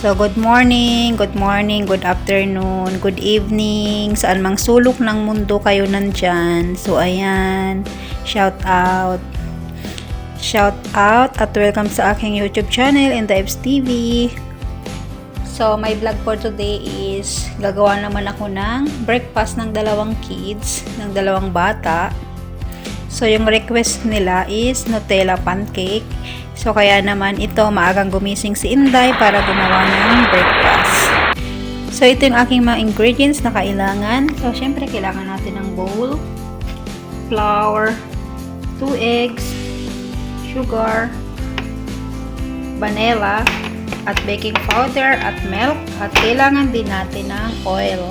So, good morning, good afternoon, good evening, saan mang sulok ng mundo kayo nandyan. So, ayan, shout out at welcome sa aking YouTube channel, Indaives TV. So, my vlog for today is gagawa naman ako ng breakfast ng dalawang kids, ng dalawang bata. So, yung request nila is Nutella pancake. So, kaya naman ito, maagang gumising si Inday para gumawa ng breakfast. So, ito yung aking mga ingredients na kailangan. So, syempre, kailangan natin ng bowl, flour, 2 eggs, sugar, vanilla, at baking powder, at milk, at kailangan din natin ng oil.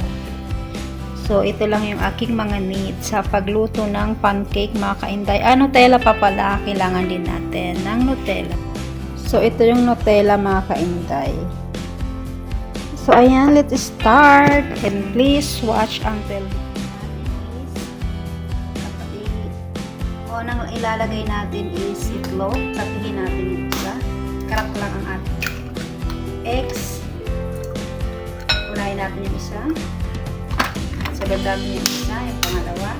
So, ito lang yung aking mga needs sa pagluto ng pancake, mga kainday. Nutella pa pala, kailangan din natin ng Nutella. So, ito yung Nutella, mga kainday. So, ayan, let's start. And please watch until unang ilalagay natin is itlog. Tatihin natin yung isa. Crack lang ang ating eggs. Unahin natin yung isa. Sunod namin yung isa, yung pangalawa.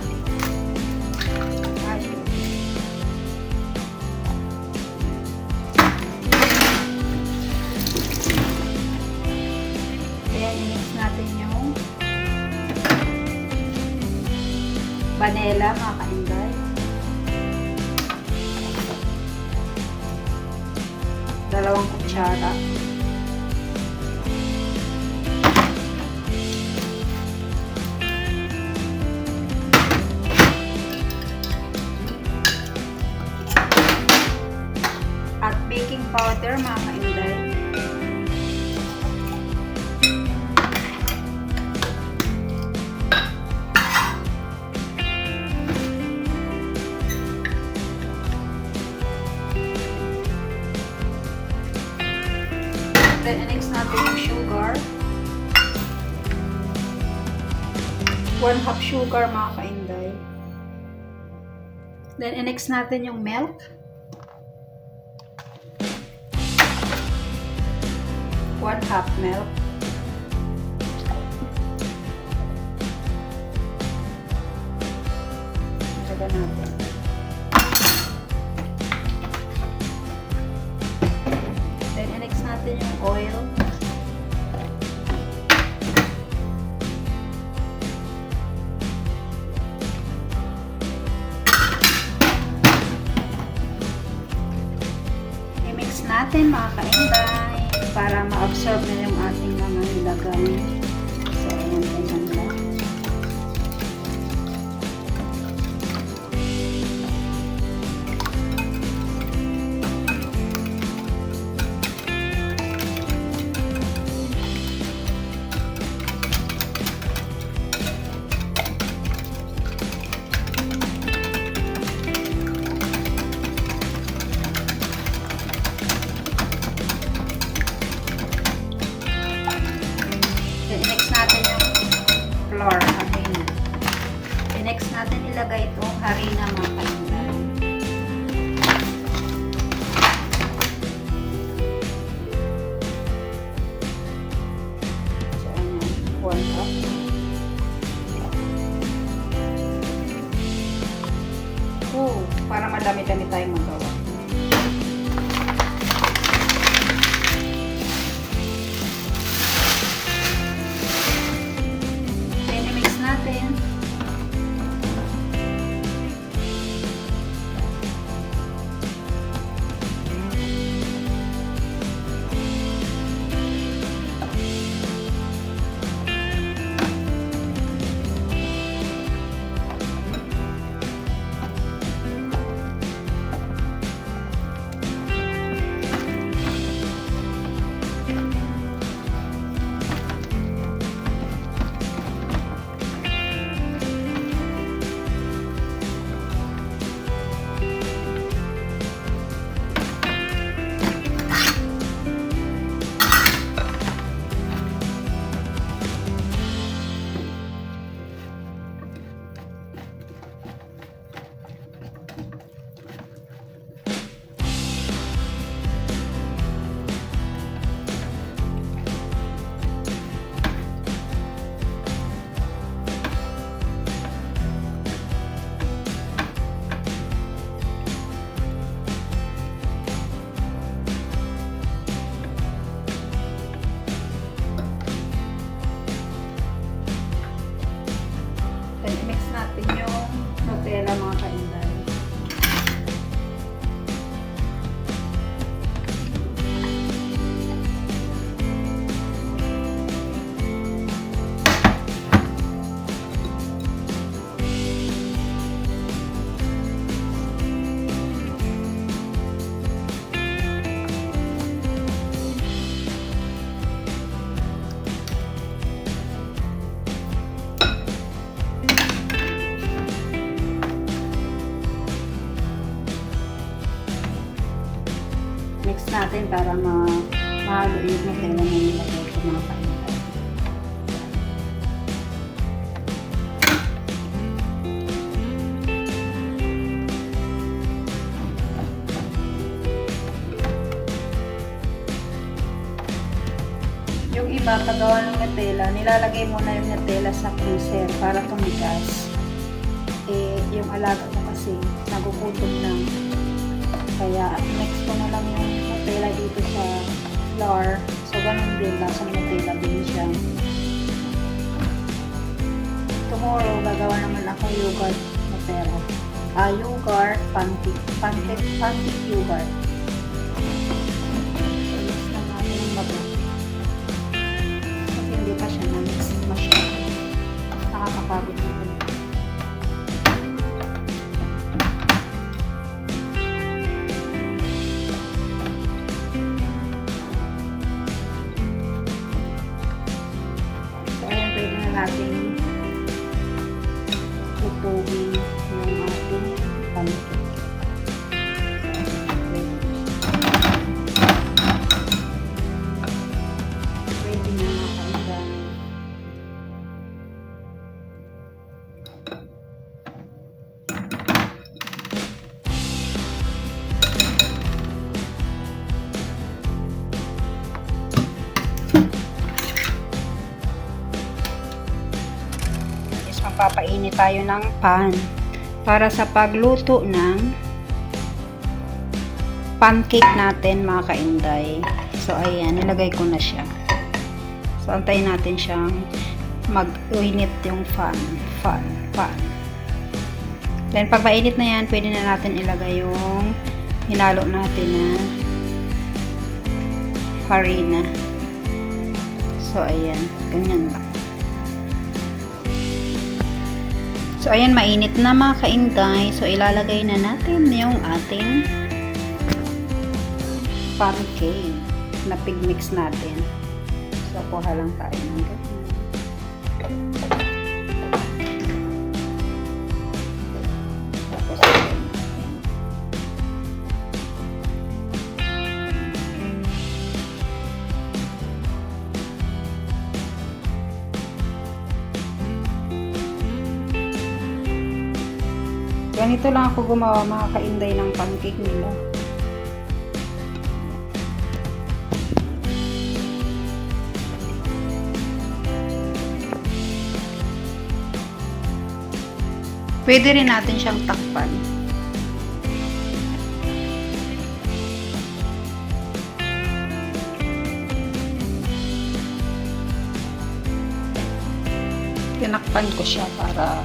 Kaya i-mix natin yung vanilla, mga kainday. Dalawang kutsara. Baking powder, mga kainday. Then, next natin yung sugar. 1/2 sugar, mga kainday. Then, next natin yung milk. 1/2 milk. Taga natin. Then, next natin yung oil. I-mix natin, mga kainday, para ma-absorb na yung ating mga nilagay. So, ayan, ayan lang. Next natin ilagay itong harina, mga kainday. So, ayan, 1 cup. Para madami-dami tayong magawa. Then, i-mix natin. natin para mahalo yung Nutella na nilagay ko mga kainday. Yung iba, paggawa ng Nutella, nilalagay muna yung Nutella sa freezer para tumigas. Yung alaga ko kasi nagugutom na. Kaya mix ko na lang yung Nutella dito sa flour. So, ganun din. Lasang Nutella din siya. Tomorrow, gagawa naman ako yogurt Nutella. Yogurt, pancake yogurt. So, mix na natin yung mabuti. Kasi hindi pa siya na-mix masyado. Nakakapagod dito. Ating lutuin yung ating pancake. Pwede na nakailan. Papainit tayo ng pan para sa pagluto ng pancake natin mga kainday. So ayan, nilagay ko na siya. So antayin natin siyang mag-uinit yung pan. Then pag mainit na yan, pwede na natin ilagay yung hinalo natin na harina. So ayan, ganyan lang. So, ayan, mainit na mga kainday. So, ilalagay na natin yung ating pancake na pigmix natin. So, kuha lang tayo ng ganyan. Tapos, ganito lang ako gumawa mga kainday ng pancake nila. Pwede rin natin siyang takpan. Tinakpan ko siya para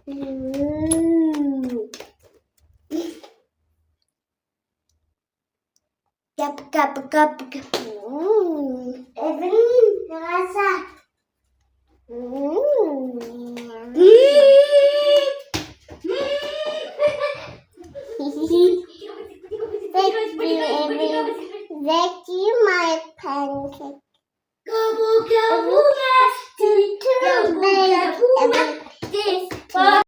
Kap, kap, kap, kap. Evelyn, nakasa